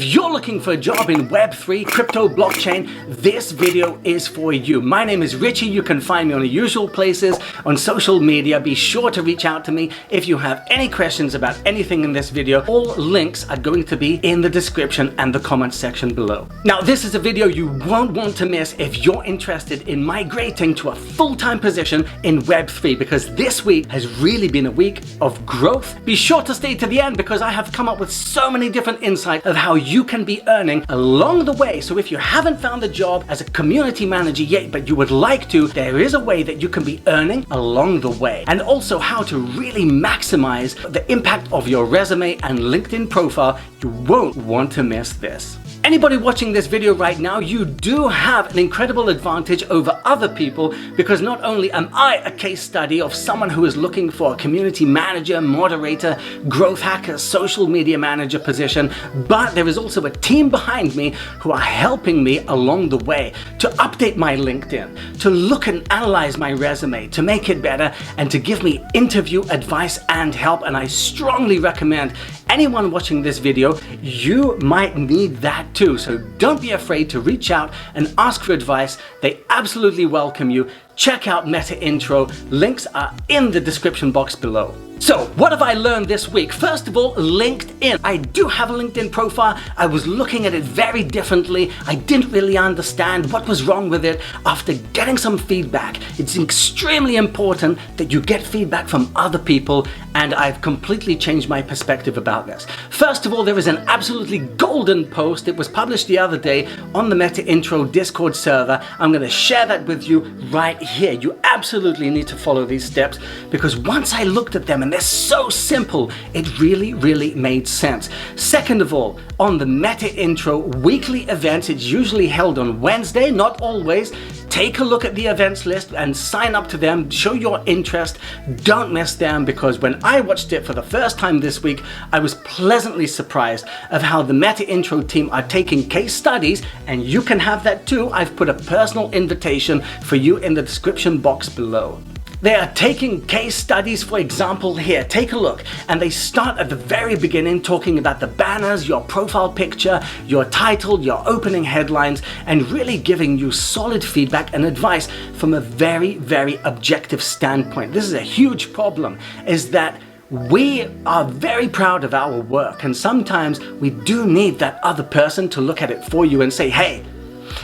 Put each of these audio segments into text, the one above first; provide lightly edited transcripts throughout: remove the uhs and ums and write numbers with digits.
If you're looking for a job in Web3, crypto, blockchain, this video is for you. My name is Richie. You can find me on the usual places on social media. Be sure to reach out to me if you have any questions about anything in this video. All links are going to be in the description and the comment section below. Now, this is a video you won't want to miss if you're interested in migrating to a full-time position in Web3, because this week has really been a week of growth. Be sure to stay to the end because I have come up with so many different insights of how you can be earning along the way. So if you haven't found a job as a community manager yet, but you would like to, there is a way that you can be earning along the way. And also how to really maximize the impact of your resume and LinkedIn profile. You won't want to miss this. Anybody watching this video right now, you do have an incredible advantage over other people, because not only am I a case study of someone who is looking for a community manager, moderator, growth hacker, social media manager position, but there is also a team behind me who are helping me along the way to update my LinkedIn, to look and analyze my resume, to make it better, and to give me interview advice and help. And I strongly recommend anyone watching this video, you might need that too. So don't be afraid to reach out and ask for advice. They absolutely welcome you. Check out Metaintro. Links are in the description box below. So what have I learned this week? First of all, LinkedIn. I do have a LinkedIn profile. I was looking at it very differently. I didn't really understand what was wrong with it. After getting some feedback, it's extremely important that you get feedback from other people, and I've completely changed my perspective about this. First of all, there is an absolutely golden post. It was published the other day on the Metaintro Discord server. I'm going to share that with you right here. You absolutely need to follow these steps, because once I looked at them, and they're so simple, it really made sense. Second of all, on the Metaintro weekly events, it's usually held on Wednesday, not always. Take a look at the events list and sign up to them. Show your interest. Don't miss them, because when I watched it for the first time this week, I was pleasantly surprised of how the Metaintro team are taking case studies, and you can have that too. I've put a personal invitation for you in the description box below. They are taking case studies, for example, here. Take a look. And they start at the very beginning talking about the banners, your profile picture, your title, your opening headlines, and really giving you solid feedback and advice from a very objective standpoint. This is a huge problem, is that we are very proud of our work, and sometimes we do need that other person to look at it for you and say, hey,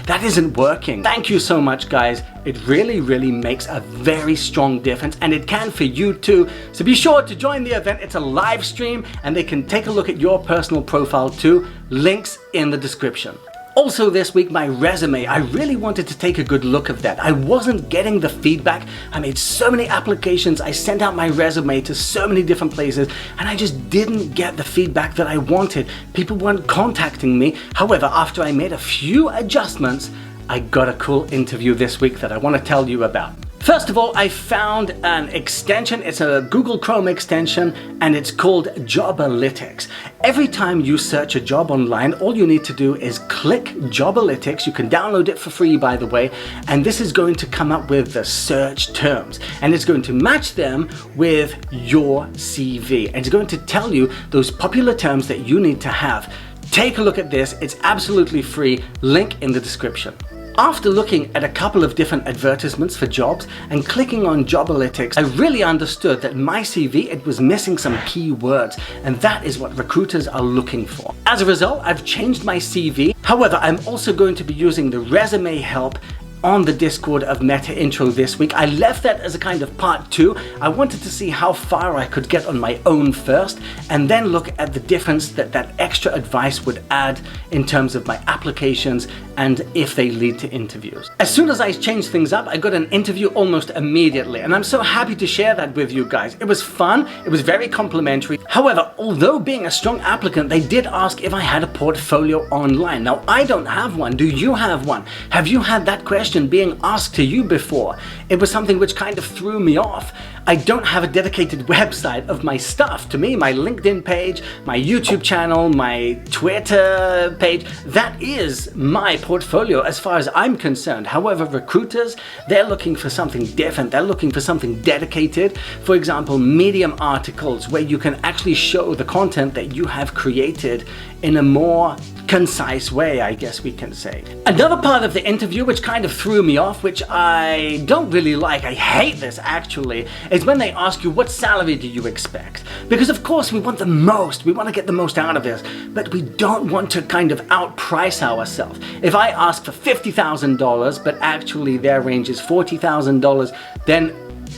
that isn't working. Thank you so much, guys. It really makes a very strong difference, and it can for you too. So be sure to join the event. It's a live stream, and they can take a look at your personal profile too. Links in the description. Also this week, my resume, I really wanted to take a good look at that. I wasn't getting the feedback. I made so many applications. I sent out my resume to so many different places, and I just didn't get the feedback that I wanted. People weren't contacting me. However, after I made a few adjustments, I got a cool interview this week that I want to tell you about. First of all, I found an extension. It's a Google Chrome extension, and it's called Jobalytics. Every time you search a job online, all you need to do is click Jobalytics. You can download it for free, by the way, and this is going to come up with the search terms, and it's going to match them with your CV, and it's going to tell you those popular terms that you need to have. Take a look at this. It's absolutely free. Link in the description. After looking at a couple of different advertisements for jobs and clicking on Jobalytics, I really understood that my CV, it was missing some key words, and that is what recruiters are looking for. As a result, I've changed my CV. However, I'm also going to be using the resume help on the Discord of Metaintro this week. I left that as a kind of part 2. I wanted to see how far I could get on my own first, and then look at the difference that that extra advice would add in terms of my applications and if they lead to interviews. As soon as I changed things up, I got an interview almost immediately, and I'm so happy to share that with you guys. It was fun. It was very complimentary. However, although being a strong applicant, they did ask if I had a portfolio online. Now, I don't have one. Do you have one? Have you had that question being asked to you before? It was something which kind of threw me off. I don't have a dedicated website of my stuff. To me, my LinkedIn page, my YouTube channel, my Twitter page, that is my portfolio as far as I'm concerned. However, recruiters, they're looking for something different. They're looking for something dedicated. For example, Medium articles where you can actually show the content that you have created in a more concise way, I guess we can say. Another part of the interview which kind of threw me off, which I don't really like, I hate this actually, is when they ask you what salary do you expect? Because of course we want the most, we want to get the most out of this, but we don't want to kind of outprice ourselves. If I ask for $50,000 but actually their range is $40,000, then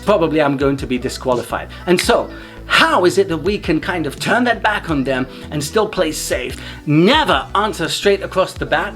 probably I'm going to be disqualified. And so, how is it that we can kind of turn that back on them and still play safe? Never answer straight across the bat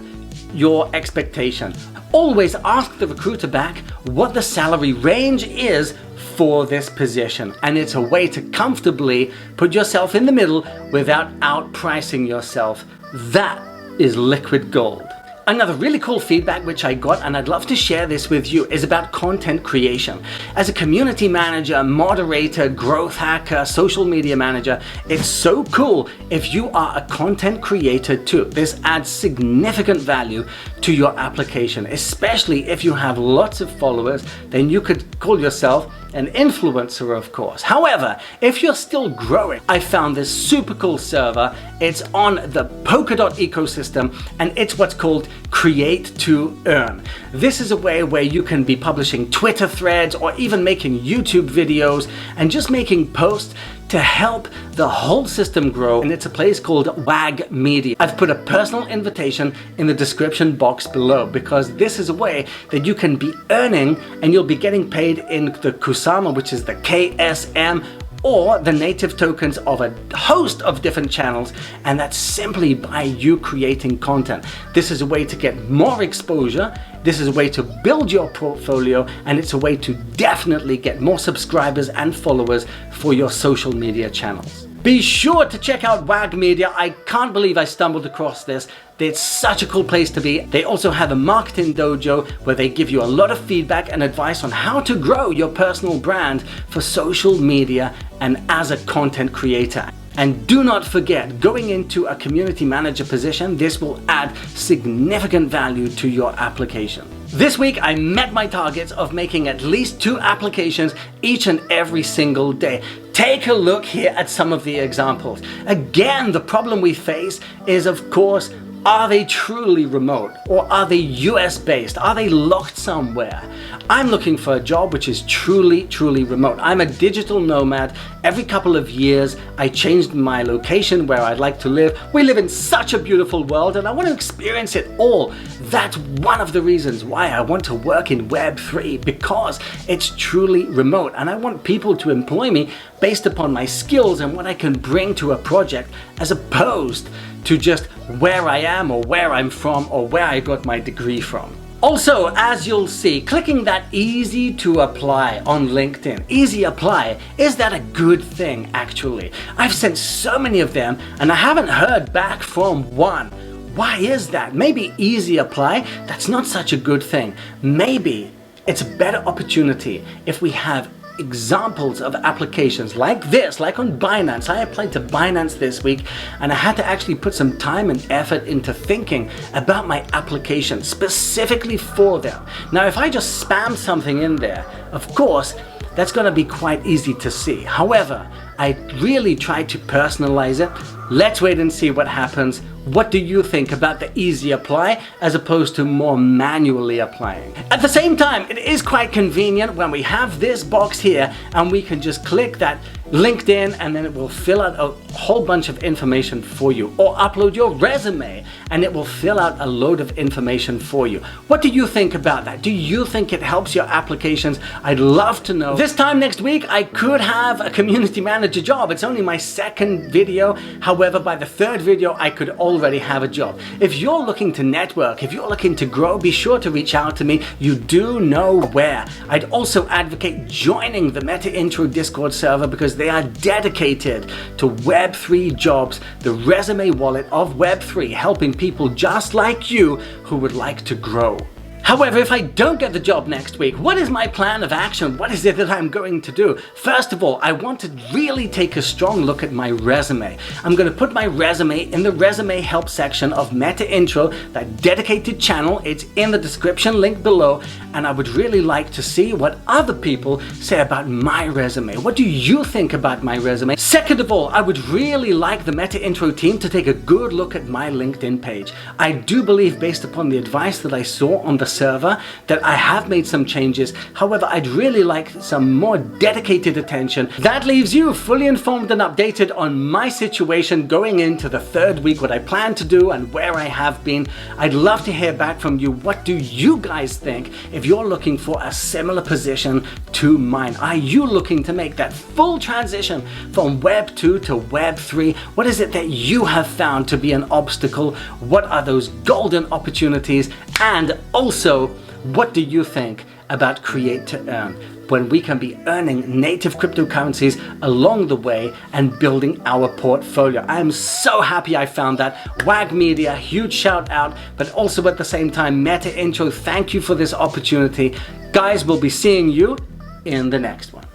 your expectation. Always ask the recruiter back what the salary range is for this position. And it's a way to comfortably put yourself in the middle without outpricing yourself. That is liquid gold. Another really cool feedback which I got, and I'd love to share this with you, is about content creation. As a community manager, moderator, growth hacker, social media manager, it's so cool if you are a content creator too. This adds significant value to your application, especially if you have lots of followers. Then you could call yourself an influencer, of course. However, if you're still growing, I found this super cool server. It's on the Polkadot ecosystem, and it's what's called Create to Earn. This is a way where you can be publishing Twitter threads or even making YouTube videos and just making posts to help the whole system grow, and it's a place called WAG Media. I've put a personal invitation in the description box below because this is a way that you can be earning and you'll be getting paid in the Kusama, which is the KSM, or the native tokens of a host of different channels, and that's simply by you creating content. This is a way to get more exposure, this is a way to build your portfolio, and it's a way to definitely get more subscribers and followers for your social media channels. Be sure to check out WAG Media. I can't believe I stumbled across this. It's such a cool place to be. They also have a marketing dojo where they give you a lot of feedback and advice on how to grow your personal brand for social media and as a content creator. And do not forget, going into a community manager position, this will add significant value to your application. This week, I met my targets of making at least 2 applications each and every single day. Take a look here at some of the examples. Again, the problem we face is, of course, are they truly remote, or are they US based? Are they locked somewhere? I'm looking for a job which is truly remote. I'm a digital nomad. Every couple of years, I changed my location where I'd like to live. We live in such a beautiful world and I want to experience it all. That's one of the reasons why I want to work in Web3, because it's truly remote and I want people to employ me based upon my skills and what I can bring to a project, as opposed to just where I am or where I'm from or where I got my degree from. Also, as you'll see, clicking that easy to apply on LinkedIn, easy apply, is that a good thing actually? I've sent so many of them and I haven't heard back from one. Why is that? Maybe easy apply, that's not such a good thing. Maybe it's a better opportunity if we have examples of applications like this, like on Binance. I applied to Binance this week and I had to actually put some time and effort into thinking about my application specifically for them. Now, if I just spam something in there, of course, that's going to be quite easy to see. However, I really tried to personalize it. Let's wait and see what happens. What do you think about the easy apply as opposed to more manually applying? At the same time, it is quite convenient when we have this box here and we can just click that LinkedIn and then it will fill out a whole bunch of information for you, or upload your resume and it will fill out a load of information for you. What do you think about that? Do you think it helps your applications? I'd love to know. This time next week, I could have a community manager job. It's only my second video. However, by the third video, I could already have a job. If you're looking to network, if you're looking to grow, be sure to reach out to me. You do know where. I'd also advocate joining the Metaintro Discord server because they are dedicated to Web3 jobs, the resume wallet of Web3, helping people just like you who would like to grow. However, if I don't get the job next week, what is my plan of action? What is it that I'm going to do? First of all, I want to really take a strong look at my resume. I'm going to put my resume in the resume help section of Metaintro, that dedicated channel. It's in the description link below, and I would really like to see what other people say about my resume. What do you think about my resume? Second of all, I would really like the Metaintro team to take a good look at my LinkedIn page. I do believe, based upon the advice that I saw on the server, that I have made some changes. However, I'd really like some more dedicated attention. That leaves you fully informed and updated on my situation going into the third week, what I plan to do and where I have been. I'd love to hear back from you. What do you guys think if you're looking for a similar position to mine? Are you looking to make that full transition from Web 2 to Web 3? What is it that you have found to be an obstacle? What are those golden opportunities? And also, what do you think about create to earn, when we can be earning native cryptocurrencies along the way and building our portfolio? I am so happy I found that. WAG Media, huge shout out, but also at the same time, Metaintro, thank you for this opportunity. Guys, we'll be seeing you in the next one.